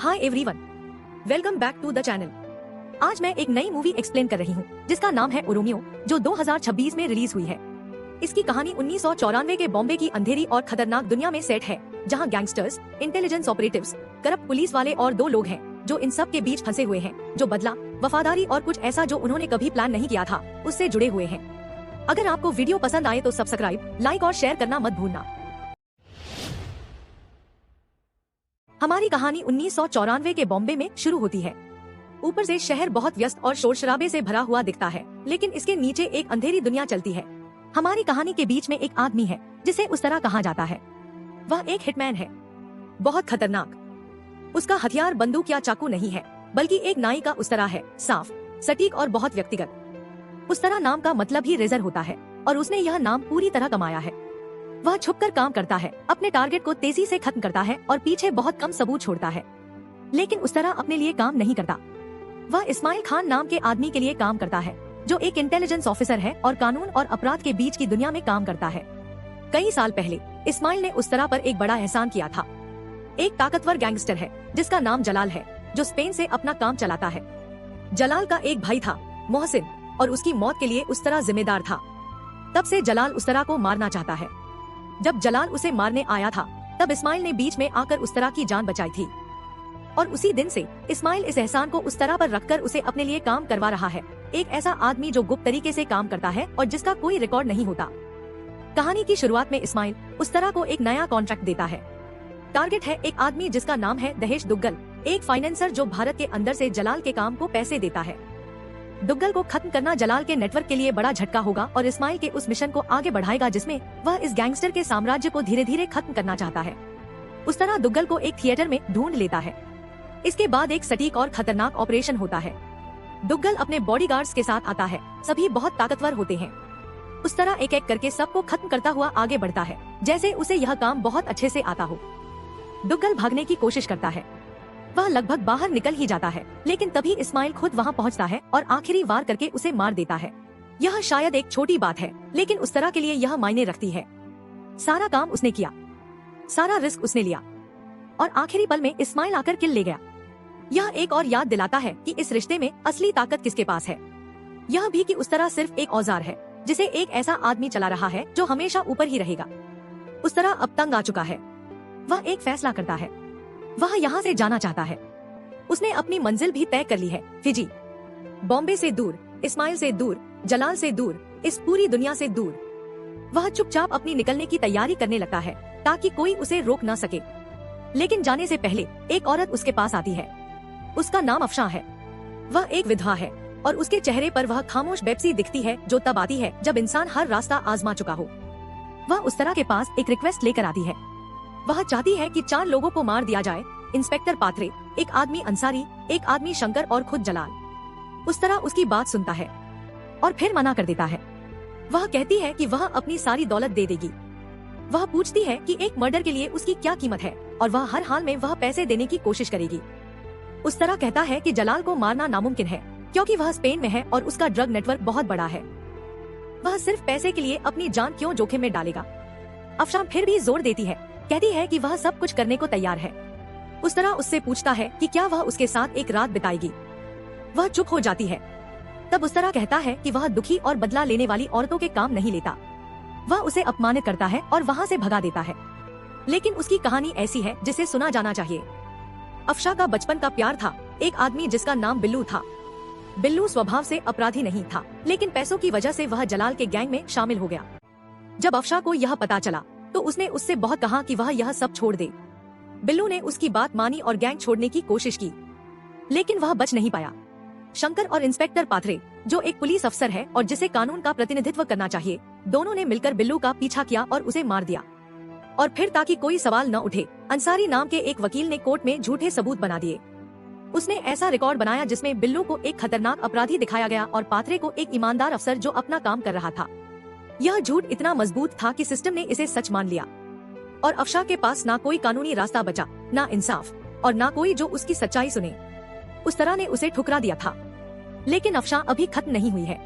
Hi everyone, welcome back to the channel. आज मैं एक नई मूवी एक्सप्लेन कर रही हूँ जिसका नाम है रोमियो, जो 2026 में रिलीज हुई है। इसकी कहानी 1994 के बॉम्बे की अंधेरी और खतरनाक दुनिया में सेट है, जहाँ gangsters, intelligence operatives, corrupt police वाले और दो लोग हैं जो इन सब के बीच फंसे हुए हैं, जो बदला, वफादारी और कुछ ऐसा जो उन्होंने कभी प्लान नहीं किया था उससे जुड़े हुए हैं। अगर आपको वीडियो पसंद आए तो सब्सक्राइब, लाइक और शेयर करना मत भूलना। हमारी कहानी 1994 के बॉम्बे में शुरू होती है। ऊपर से शहर बहुत व्यस्त और शोर शराबे से भरा हुआ दिखता है, लेकिन इसके नीचे एक अंधेरी दुनिया चलती है। हमारी कहानी के बीच में एक आदमी है जिसे उस तरह कहा जाता है। वह एक हिटमैन है, बहुत खतरनाक। उसका हथियार बंदूक या चाकू नहीं है, बल्कि एक नाई का उस तरह है, साफ, सटीक और बहुत व्यक्तिगत। उस तरह नाम का मतलब ही रेजर होता है और उसने यह नाम पूरी तरह कमाया है। वह छुपकर काम करता है, अपने टारगेट को तेजी से खत्म करता है और पीछे बहुत कम सबूत छोड़ता है। लेकिन उस तरह अपने लिए काम नहीं करता। वह इस्माइल खान नाम के आदमी के लिए काम करता है, जो एक इंटेलिजेंस ऑफिसर है और कानून और अपराध के बीच की दुनिया में काम करता है। कई साल पहले इस्माइल ने उस तरह पर एक बड़ा एहसान किया था। एक ताकतवर गैंगस्टर है जिसका नाम जलाल है, जो स्पेन से अपना काम चलाता है। जलाल का एक भाई था, मोहसिन, और उसकी मौत के लिए उस तरह जिम्मेदार था। तब से जलाल उस तरह को मारना चाहता है। जब जलाल उसे मारने आया था, तब इस्माइल ने बीच में आकर उस तरह की जान बचाई थी। और उसी दिन से इस्माइल इस एहसान को उस तरह पर रखकर उसे अपने लिए काम करवा रहा है। एक ऐसा आदमी जो गुप्त तरीके से काम करता है और जिसका कोई रिकॉर्ड नहीं होता। कहानी की शुरुआत में इस्माइल उस तरह को एक नया कॉन्ट्रैक्ट देता है। टारगेट है एक आदमी जिसका नाम है दहेश दुग्गल, एक फाइनेंसर जो भारत के अंदर से जलाल के काम को पैसे देता है। दुग्गल को खत्म करना जलाल के नेटवर्क के लिए बड़ा झटका होगा और इस्माइल के उस मिशन को आगे बढ़ाएगा जिसमें वह इस गैंगस्टर के साम्राज्य को धीरे धीरे खत्म करना चाहता है। उस तरह दुग्गल को एक थिएटर में ढूंढ लेता है। इसके बाद एक सटीक और खतरनाक ऑपरेशन होता है। दुग्गल अपने बॉडीगार्ड्स के साथ आता है, सभी बहुत ताकतवर होते हैं। उस तरह एक एक करके सबको खत्म करता हुआ आगे बढ़ता है, जैसे उसे यह काम बहुत अच्छे से आता हो। दुग्गल भागने की कोशिश करता है। वह लगभग बाहर निकल ही जाता है, लेकिन तभी इस्माइल खुद वहां पहुंचता है और आखिरी वार करके उसे मार देता है। यह शायद एक छोटी बात है, लेकिन उस तरह के लिए यह मायने रखती है। सारा काम उसने किया, सारा रिस्क उसने लिया, और आखिरी पल में इस्माइल आकर किल ले गया। यह एक और याद दिलाता है कि इस रिश्ते में असली ताकत किसके पास है। यह भी कि उस तरह सिर्फ एक औजार है जिसे एक ऐसा आदमी चला रहा है जो हमेशा ऊपर ही रहेगा। उस तरह अब तंग आ चुका है। वह एक फैसला करता है, वह यहाँ से जाना चाहता है। उसने अपनी मंजिल भी तय कर ली है, फिजी। बॉम्बे से दूर, इस्माइल से दूर, जलाल से दूर, इस पूरी दुनिया से दूर। वह चुपचाप अपनी निकलने की तैयारी करने लगता है ताकि कोई उसे रोक ना सके। लेकिन जाने से पहले एक औरत उसके पास आती है। उसका नाम अफशा है। वह एक विधवा है और उसके चेहरे पर वह खामोश बेपसी दिखती है जो तब आती है जब इंसान हर रास्ता आजमा चुका हो। वह उस तरह के पास एक रिक्वेस्ट लेकर आती है। वह चाहती है कि 4 लोगों को मार दिया जाए, इंस्पेक्टर पात्रे, एक आदमी अंसारी, एक आदमी शंकर और खुद जलाल। उस तरह उसकी बात सुनता है और फिर मना कर देता है। वह कहती है कि वह अपनी सारी दौलत दे देगी। वह पूछती है कि एक मर्डर के लिए उसकी क्या कीमत है और वह हर हाल में वह पैसे देने की कोशिश करेगी। उस तरह कहता है कि जलाल को मारना नामुमकिन है क्योंकि वह स्पेन में है और उसका ड्रग नेटवर्क बहुत बड़ा है। वह सिर्फ पैसे के लिए अपनी जान क्यों जोखिम में डालेगा। अफशा फिर भी जोर देती है, कहती है कि वह सब कुछ करने को तैयार है। उस तरह उससे पूछता है कि क्या वह उसके साथ एक रात बिताएगी। वह चुप हो जाती है। तब उस तरह कहता है कि वह दुखी और बदला लेने वाली औरतों के काम नहीं लेता। वह उसे अपमानित करता है और वहाँ से भगा देता है। लेकिन उसकी कहानी ऐसी है जिसे सुना जाना चाहिए। अफशा का बचपन का प्यार था एक आदमी जिसका नाम बिल्लू था। बिल्लू स्वभाव से अपराधी नहीं था, लेकिन पैसों की वजह से वह जलाल के गैंग में शामिल हो गया। जब अफशा को यह पता चला तो उसने उससे बहुत कहा कि वह यह सब छोड़ दे। बिल्लू ने उसकी बात मानी और गैंग छोड़ने की कोशिश की, लेकिन वह बच नहीं पाया। शंकर और इंस्पेक्टर पात्रे, जो एक पुलिस अफसर है और जिसे कानून का प्रतिनिधित्व करना चाहिए, दोनों ने मिलकर बिल्लू का पीछा किया और उसे मार दिया। और फिर ताकि कोई सवाल न उठे, अंसारी नाम के एक वकील ने कोर्ट में झूठे सबूत बना दिए। उसने ऐसा रिकॉर्ड बनाया जिसमें बिल्लू को एक खतरनाक अपराधी दिखाया गया और पात्रे को एक ईमानदार अफसर जो अपना काम कर रहा था। यह झूठ इतना मजबूत था कि सिस्टम ने इसे सच मान लिया और अफशा के पास ना कोई कानूनी रास्ता बचा, ना इंसाफ और ना कोई जो उसकी सच्चाई सुने। उस तरह ने उसे ठुकरा दिया था। लेकिन अफशा अभी खत्म नहीं हुई है।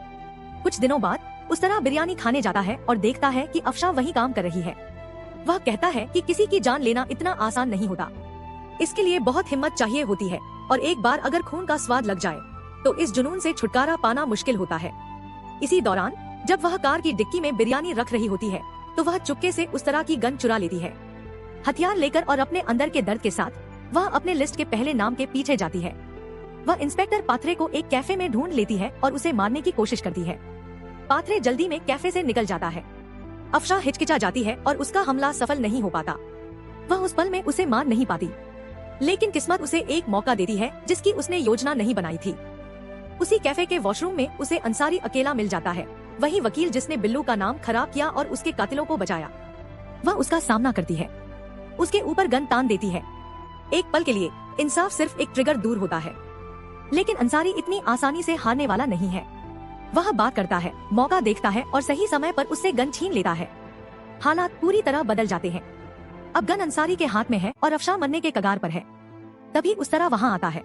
कुछ दिनों बाद उस तरह बिरयानी खाने जाता है और देखता है कि अफशा वही काम कर रही है। वह कहता है कि किसी की जान लेना इतना आसान नहीं होता। इसके लिए बहुत हिम्मत चाहिए होती है और एक बार अगर खून का स्वाद लग जाए तो इस जुनून से छुटकारा पाना मुश्किल होता है। इसी दौरान जब वह कार की डिक्की में बिरयानी रख रही होती है तो वह चुपके से उस तरह की गन चुरा लेती है। हथियार लेकर और अपने अंदर के दर्द के साथ वह अपने लिस्ट के पहले नाम के पीछे जाती है। वह इंस्पेक्टर पाथरे को एक कैफे में ढूंढ लेती है और उसे मारने की कोशिश करती है। पाथरे जल्दी में कैफे से निकल जाता है। अफशा हिचकिचा जाती है और उसका हमला सफल नहीं हो पाता। वह उस पल में उसे मार नहीं पाती, लेकिन किस्मत उसे एक मौका देती है जिसकी उसने योजना नहीं बनाई थी। उसी कैफे के वॉशरूम में उसे अंसारी अकेला मिल जाता है, वही वकील जिसने बिल्लू का नाम खराब किया और उसके कातिलों को बचाया। वह उसका सामना करती है, उसके ऊपर गन तान देती है। एक पल के लिए इंसाफ सिर्फ एक ट्रिगर दूर होता है, लेकिन अंसारी इतनी आसानी से हारने वाला नहीं है। वह बात करता है, मौका देखता है और सही समय पर उससे गन छीन लेता है। हालात पूरी तरह बदल जाते हैं। अब गन अंसारी के हाथ में है और अफशा मरने के कगार पर है। तभी उस तरह वहाँ आता है।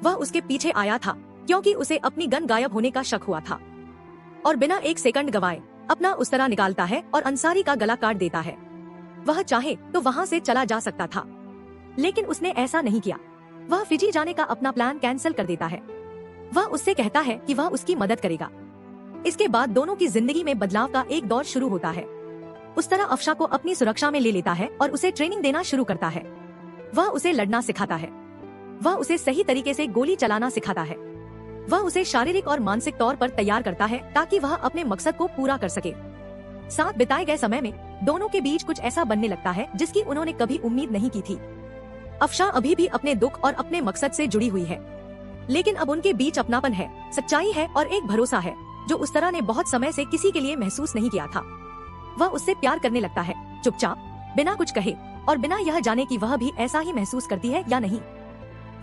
वह उसके पीछे आया था क्योंकि उसे अपनी गन गायब होने का शक हुआ था और बिना एक सेकंड गवाए अपना उस तरह निकालता है और अंसारी का गला काट देता है। वह चाहे तो वहाँ से चला जा सकता था, लेकिन उसने ऐसा नहीं किया। वह फिजी जाने का अपना प्लान कैंसिल कर देता है। वह उससे कहता है कि वह उसकी मदद करेगा। इसके बाद दोनों की जिंदगी में बदलाव का एक दौर शुरू होता है। उस तरह अफशा को अपनी सुरक्षा में ले लेता है और उसे ट्रेनिंग देना शुरू करता है। वह उसे लड़ना सिखाता है, वह उसे सही तरीके से गोली चलाना सिखाता है। वह उसे शारीरिक और मानसिक तौर पर तैयार करता है ताकि वह अपने मकसद को पूरा कर सके। साथ बिताए गए समय में दोनों के बीच कुछ ऐसा बनने लगता है जिसकी उन्होंने कभी उम्मीद नहीं की थी। अफशा अभी भी अपने दुख और अपने मकसद से जुड़ी हुई है, लेकिन अब उनके बीच अपनापन है, सच्चाई है और एक भरोसा है जो उस तरह ने बहुत समय से किसी के लिए महसूस नहीं किया था। वह उससे प्यार करने लगता है, चुपचाप, बिना कुछ कहे और बिना यह जाने कि वह भी ऐसा ही महसूस करती है या नहीं।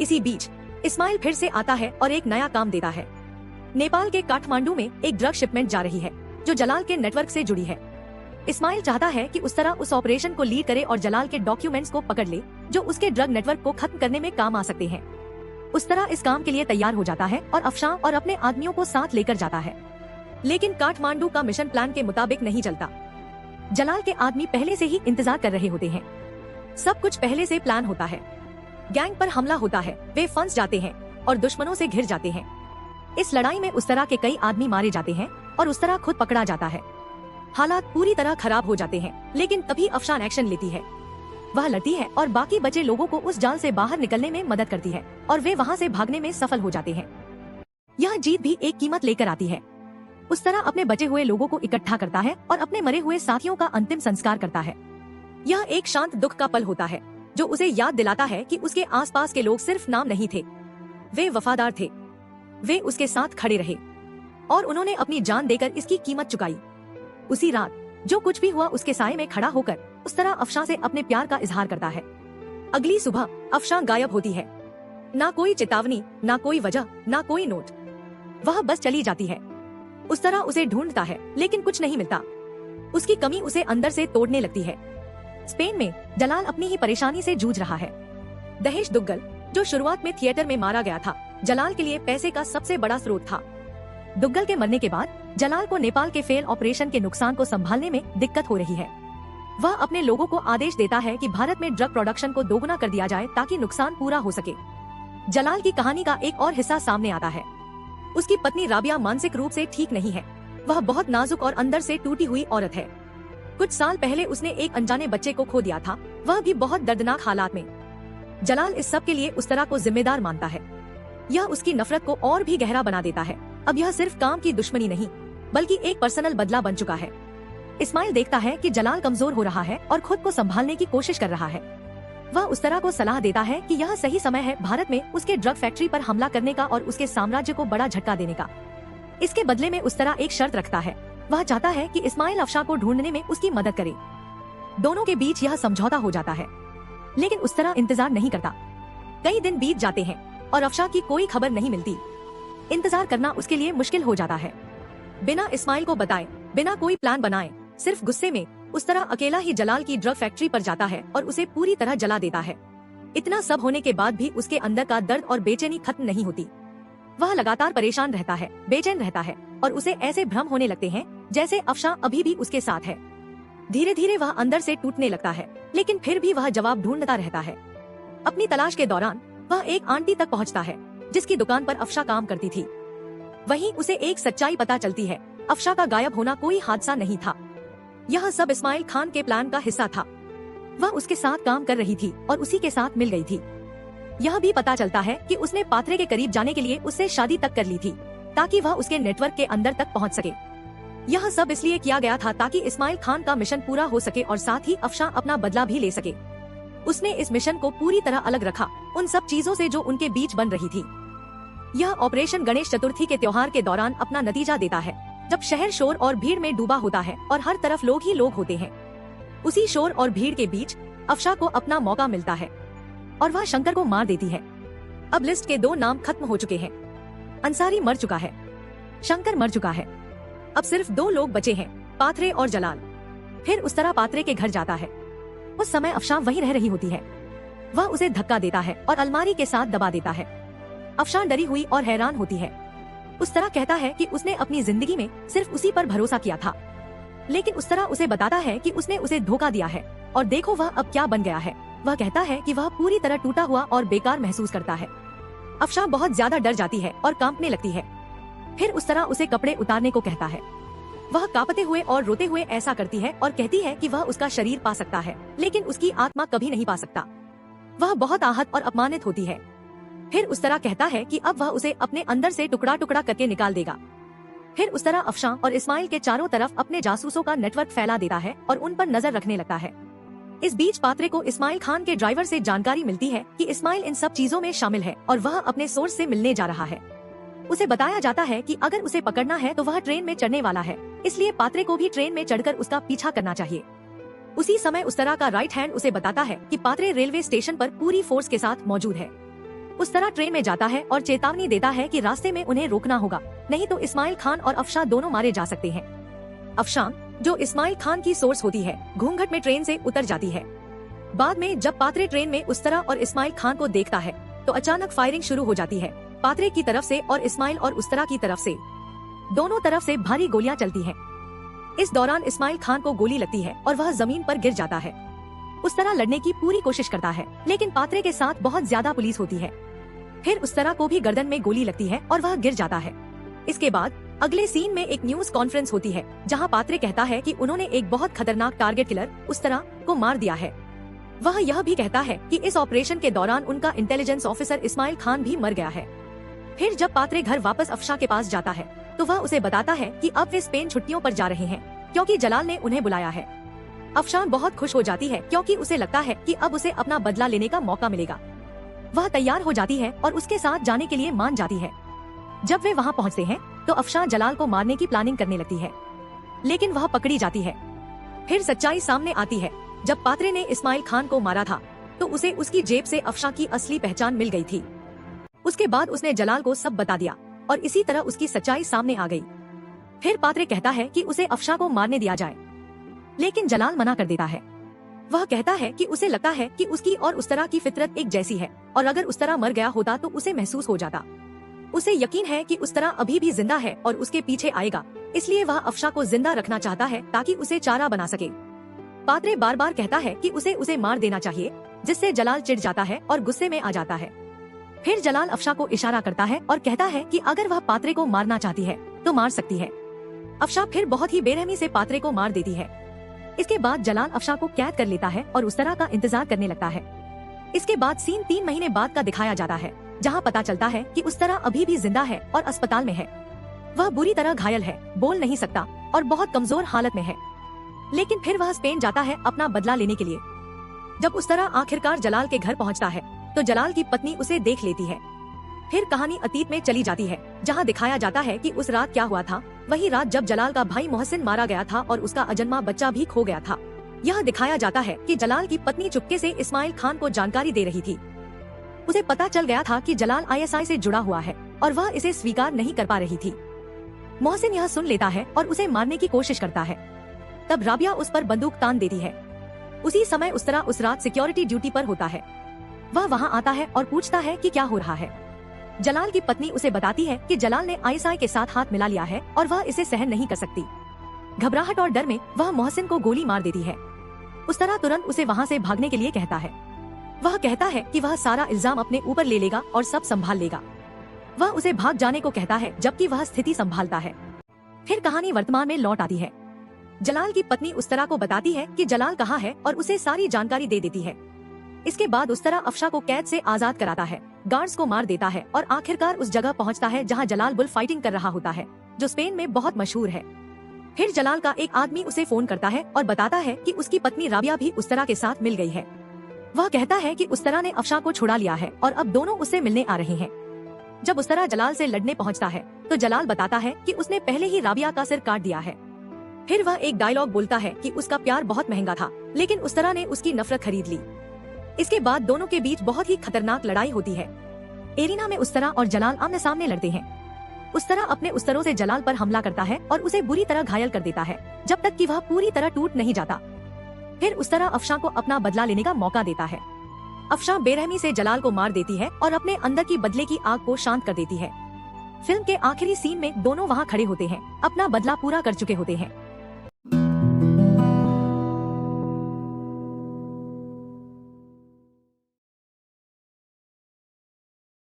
इसी बीच इस्माइल फिर से आता है और एक नया काम देता है। नेपाल के काठमांडू में एक ड्रग शिपमेंट जा रही है जो जलाल के नेटवर्क से जुड़ी है। इस्माइल चाहता है कि उस तरह उस ऑपरेशन को लीड करे और जलाल के डॉक्यूमेंट्स को पकड़ ले जो उसके ड्रग नेटवर्क को खत्म करने में काम आ सकते हैं। उस तरह इस काम के लिए तैयार हो जाता है और अफशा और अपने आदमियों को साथ लेकर जाता है। लेकिन काठमांडू का मिशन प्लान के मुताबिक नहीं चलता। जलाल के आदमी पहले से ही इंतजार कर रहे होते हैं। सब कुछ पहले से प्लान होता है। गैंग पर हमला होता है, वे फंस जाते हैं और दुश्मनों से घिर जाते हैं। इस लड़ाई में उस तरह के कई आदमी मारे जाते हैं और उस तरह खुद पकड़ा जाता है। हालात पूरी तरह खराब हो जाते हैं, लेकिन तभी अफशा एक्शन लेती है। वह लड़ती है और बाकी बचे लोगों को उस जाल से बाहर निकलने में मदद करती है और वे वहाँ से भागने में सफल हो जाते हैं। यह जीत भी एक कीमत लेकर आती है। उस तरह अपने बचे हुए लोगों को इकट्ठा करता है और अपने मरे हुए साथियों का अंतिम संस्कार करता है। यह एक शांत दुख का पल होता है जो उसे याद दिलाता है कि उसके आसपास के लोग सिर्फ नाम नहीं थे, वे वफादार थे। वे उसके साथ खड़े रहे और उन्होंने अपनी जान देकर इसकी कीमत चुकाई। उसी रात जो कुछ भी हुआ उसके साए में खड़ा होकर उस तरह अफशा से अपने प्यार का इजहार करता है। अगली सुबह अफशा गायब होती है। ना कोई चेतावनी, ना कोई वजह, ना कोई नोट। वह बस चली जाती है। उस तरह उसे ढूंढता है लेकिन कुछ नहीं मिलता। उसकी कमी उसे अंदर से तोड़ने लगती है। स्पेन में जलाल अपनी ही परेशानी से जूझ रहा है। दहेश दुग्गल जो शुरुआत में थिएटर में मारा गया था, जलाल के लिए पैसे का सबसे बड़ा स्रोत था। दुग्गल के मरने के बाद जलाल को नेपाल के फेल ऑपरेशन के नुकसान को संभालने में दिक्कत हो रही है। वह अपने लोगों को आदेश देता है कि भारत में ड्रग प्रोडक्शन को दोगुना कर दिया जाए ताकि नुकसान पूरा हो सके। जलाल की कहानी का एक और हिस्सा सामने आता है। उसकी पत्नी राबिया मानसिक रूप से ठीक नहीं है। वह बहुत नाजुक और अंदर से टूटी हुई औरत है। कुछ साल पहले उसने एक अनजाने बच्चे को खो दिया था, वह भी बहुत दर्दनाक हालात में। जलाल इस सब के लिए उस तरह को जिम्मेदार मानता है। यह उसकी नफरत को और भी गहरा बना देता है। अब यह सिर्फ काम की दुश्मनी नहीं बल्कि एक पर्सनल बदला बन चुका है। इस्माइल देखता है कि जलाल कमजोर हो रहा है और खुद को संभालने की कोशिश कर रहा है। वह उस तरह को सलाह देता है कि यह सही समय है भारत में उसके ड्रग फैक्ट्री पर हमला करने का और उसके साम्राज्य को बड़ा झटका देने का। इसके बदले में उस तरह एक शर्त रखता है। वह चाहता है कि इस्माइल अफशा को ढूंढने में उसकी मदद करे। दोनों के बीच यह समझौता हो जाता है, लेकिन उस तरह इंतजार नहीं करता। कई दिन बीत जाते हैं और अफशा की कोई खबर नहीं मिलती। इंतजार करना उसके लिए मुश्किल हो जाता है। बिना इस्माइल को बताए, बिना कोई प्लान बनाए, सिर्फ गुस्से में उस तरह अकेला ही जलाल की ड्रग फैक्ट्री पर जाता है और उसे पूरी तरह जला देता है। इतना सब होने के बाद भी उसके अंदर का दर्द और बेचैनी खत्म नहीं होती। वह लगातार परेशान रहता है, बेचैन रहता है और उसे ऐसे भ्रम होने लगते हैं जैसे अफशा अभी भी उसके साथ है। धीरे धीरे वह अंदर से टूटने लगता है, लेकिन फिर भी वह जवाब ढूंढता रहता है। अपनी तलाश के दौरान वह एक आंटी तक पहुंचता है जिसकी दुकान पर अफशा काम करती थी। वहीं उसे एक सच्चाई पता चलती है, अफशा का गायब होना कोई हादसा नहीं था। यह सब इस्माइल खान के प्लान का हिस्सा था। वह उसके साथ काम कर रही थी और उसी के साथ मिल गई थी। यह भी पता चलता है कि उसने पात्रे के करीब जाने के लिए उससे शादी तक कर ली थी ताकि वह उसके नेटवर्क के अंदर तक पहुंच सके। यह सब इसलिए किया गया था ताकि इस्माइल खान का मिशन पूरा हो सके और साथ ही अफशा अपना बदला भी ले सके। उसने इस मिशन को पूरी तरह अलग रखा उन सब चीजों से जो उनके बीच बन रही थी। यह ऑपरेशन गणेश चतुर्थी के त्योहार के दौरान अपना नतीजा देता है, जब शहर शोर और भीड़ में डूबा होता है और हर तरफ लोग ही लोग होते हैं। उसी शोर और भीड़ के बीच अफशा को अपना मौका मिलता है और वह शंकर को मार देती है। अब लिस्ट के 2 नाम खत्म हो चुके हैं। अंसारी मर चुका है, शंकर मर चुका है। अब सिर्फ 2 लोग बचे हैं, पात्रे और जलाल। फिर उस तरह पात्रे के घर जाता है। उस समय अफशा वहीं रह रही होती है। वह उसे धक्का देता है और अलमारी के साथ दबा देता है। अफशा डरी हुई और हैरान होती है। उस तरह कहता है कि उसने अपनी जिंदगी में सिर्फ उसी पर भरोसा किया था, लेकिन उस तरह उसे बताता है कि उसने उसे धोखा दिया है और देखो वह अब क्या बन गया है। वह कहता है कि वह पूरी तरह टूटा हुआ और बेकार महसूस करता है। अफशा बहुत ज्यादा डर जाती है और कांपने लगती है। फिर उस तरह उसे कपड़े उतारने को कहता है। वह कांपते हुए और रोते हुए ऐसा करती है और कहती है कि वह उसका शरीर पा सकता है लेकिन उसकी आत्मा कभी नहीं पा सकता। वह बहुत आहत और अपमानित होती है। फिर उस तरह कहता है कि अब वह उसे अपने अंदर से टुकड़ा टुकड़ा करके निकाल देगा। फिर उस तरह अफशा और इस्माइल के चारों तरफ अपने जासूसों का नेटवर्क फैला देता है और उन पर नजर रखने लगता है। इस बीच पात्रे को इस्माइल खान के ड्राइवर से जानकारी मिलती है कि इस्माइल इन सब चीजों में शामिल है और वह अपने सोर्स से मिलने जा रहा है। उसे बताया जाता है कि अगर उसे पकड़ना है तो वह ट्रेन में चढ़ने वाला है, इसलिए पात्रे को भी ट्रेन में चढ़कर उसका पीछा करना चाहिए। उसी समय उस तरह का राइट हैंड उसे बताता है कि पात्रे रेलवे स्टेशन पर पूरी फोर्स के साथ मौजूद है। उस तरह ट्रेन में जाता है और चेतावनी देता है कि रास्ते में उन्हें रोकना होगा, नहीं तो इस्माइल खान और अफशा दोनों मारे जा सकते हैं। अफशा, जो इस्माइल खान की सोर्स होती है, घूंघट में ट्रेन से उतर जाती है। बाद में जब पात्रे ट्रेन में उस तरह और इस्माइल खान को देखता है तो अचानक फायरिंग शुरू हो जाती है, पात्रे की तरफ से और इस्माइल और उस तरह की तरफ से। दोनों तरफ से भारी गोलियां चलती हैं। इस दौरान इस्माइल खान को गोली लगती है और वह जमीन पर गिर जाता है। उस तरह लड़ने की पूरी कोशिश करता है, लेकिन पात्रे के साथ बहुत ज्यादा पुलिस होती है। फिर उस तरह को भी गर्दन में गोली लगती है और वह गिर जाता है। इसके बाद अगले सीन में एक न्यूज कॉन्फ्रेंस होती है जहां पात्रे कहता है कि उन्होंने एक बहुत खतरनाक टारगेट किलर उस तरह को मार दिया है। वह यह भी कहता है कि इस ऑपरेशन के दौरान उनका इंटेलिजेंस ऑफिसर इस्माइल खान भी मर गया है। फिर जब पात्रे घर वापस अफशा के पास जाता है तो वह उसे बताता है कि अब वे स्पेन छुट्टियों पर जा रहे हैं क्योंकि जलाल ने उन्हें बुलाया है। अफशा बहुत खुश हो जाती है क्योंकि उसे लगता है कि अब उसे अपना बदला लेने का मौका मिलेगा। वह तैयार हो जाती है और उसके साथ जाने के लिए मान जाती है। जब वे वहां पहुंचते हैं तो अफशा जलाल को मारने की प्लानिंग करने लगती है, लेकिन वह पकड़ी जाती है। फिर सच्चाई सामने आती है, जब पात्रे ने इस्माइल खान को मारा था तो उसे उसकी जेब से अफशा की असली पहचान मिल गई थी। उसके बाद उसने जलाल को सब बता दिया और इसी तरह उसकी सच्चाई सामने आ गई। फिर पात्रे कहता है कि उसे अफशा को मारने दिया जाए, लेकिन जलाल मना कर देता है। वह कहता है कि उसे लगता है कि उसकी और उस तरह की फितरत एक जैसी है और अगर उस तरह मर गया होता तो उसे महसूस हो जाता। उसे यकीन है कि उस तरह अभी भी जिंदा है और उसके पीछे आएगा, इसलिए वह अफशा को जिंदा रखना चाहता है ताकि उसे चारा बना सके। पात्रे बार बार कहता है कि उसे मार देना चाहिए, जिससे जलाल चिढ़ जाता है और गुस्से में आ जाता है। फिर जलाल अफशा को इशारा करता है और कहता है कि अगर वह पात्रे को मारना चाहती है तो मार सकती है। अफशा फिर बहुत ही बेरहमी से पात्रे को मार देती है। इसके बाद जलाल अफशा को कैद कर लेता है और उस तरह का इंतजार करने लगता है। इसके बाद सीन 3 महीने बाद का दिखाया जाता है, जहां पता चलता है कि उस तरह अभी भी जिंदा है और अस्पताल में है। वह बुरी तरह घायल है, बोल नहीं सकता और बहुत कमजोर हालत में है, लेकिन फिर वह स्पेन जाता है अपना बदला लेने के लिए। जब उस तरह आखिरकार जलाल के घर पहुंचता है तो जलाल की पत्नी उसे देख लेती है। फिर कहानी अतीत में चली जाती है, जहां दिखाया जाता है कि उस रात क्या हुआ था। वही रात जब जलाल का भाई मोहसिन मारा गया था और उसका अजन्मा बच्चा भी खो गया था। यह दिखाया जाता है कि जलाल की पत्नी चुपके से इस्माइल खान को जानकारी दे रही थी। उसे पता चल गया था कि जलाल ISI से जुड़ा हुआ है और वह इसे स्वीकार नहीं कर पा रही थी। मोहसिन यह सुन लेता है और उसे मारने की कोशिश करता है। तब राबिया उस पर बंदूक तान देती है। उसी समय उस तरह उस रात सिक्योरिटी ड्यूटी पर होता है। वह वहां आता है और पूछता है कि क्या हो रहा है। जलाल की पत्नी उसे बताती है कि जलाल ने ISI के साथ हाथ मिला लिया है और वह इसे सहन नहीं कर सकती। घबराहट और डर में वह मोहसिन को गोली मार देती है। उस तरह तुरंत उसे वहां से भागने के लिए कहता है। वह कहता है कि वह सारा इल्जाम अपने ऊपर ले लेगा और सब संभाल लेगा। वह उसे भाग जाने को कहता है जबकि वह स्थिति संभालता है। फिर कहानी वर्तमान में लौट आती है। जलाल की पत्नी उस्तरा को बताती है कि जलाल कहाँ है और उसे सारी जानकारी दे देती है। इसके बाद उस्तरा अफशा को कैद से आजाद कराता है, गार्ड्स को मार देता है और आखिरकार उस जगह पहुंचता है जहां जलाल बुल फाइटिंग कर रहा होता है, जो स्पेन में बहुत मशहूर है। फिर जलाल का एक आदमी उसे फोन करता है और बताता है कि उसकी पत्नी राबिया भी उस्तरा के साथ मिल गई है। वह कहता है कि उस्तरा ने अफशा को छुड़ा लिया है और अब दोनों उससे मिलने आ रहे हैं। जब उस्तरा जलाल से लड़ने पहुंचता है तो जलाल बताता है कि उसने पहले ही राबिया का सिर काट दिया है। फिर वह एक डायलॉग बोलता है कि उसका प्यार बहुत महंगा था, लेकिन उस्तरा ने उसकी नफरत खरीद ली। इसके बाद दोनों के बीच बहुत ही खतरनाक लड़ाई होती है। एरिना में उस्तरा और जलाल आमने सामने लड़ते हैं। उस्तरा अपने उस्तरों से जलाल पर हमला करता है और उसे बुरी तरह घायल कर देता है, जब तक कि वह पूरी तरह टूट नहीं जाता। फिर उस्तरा अफशा को अपना बदला लेने का मौका देता है। अफशा बेरहमी से जलाल को मार देती है और अपने अंदर की बदले की आग को शांत कर देती है। फिल्म के आखिरी सीन में दोनों वहाँ खड़े होते हैं, अपना बदला पूरा कर चुके होते हैं।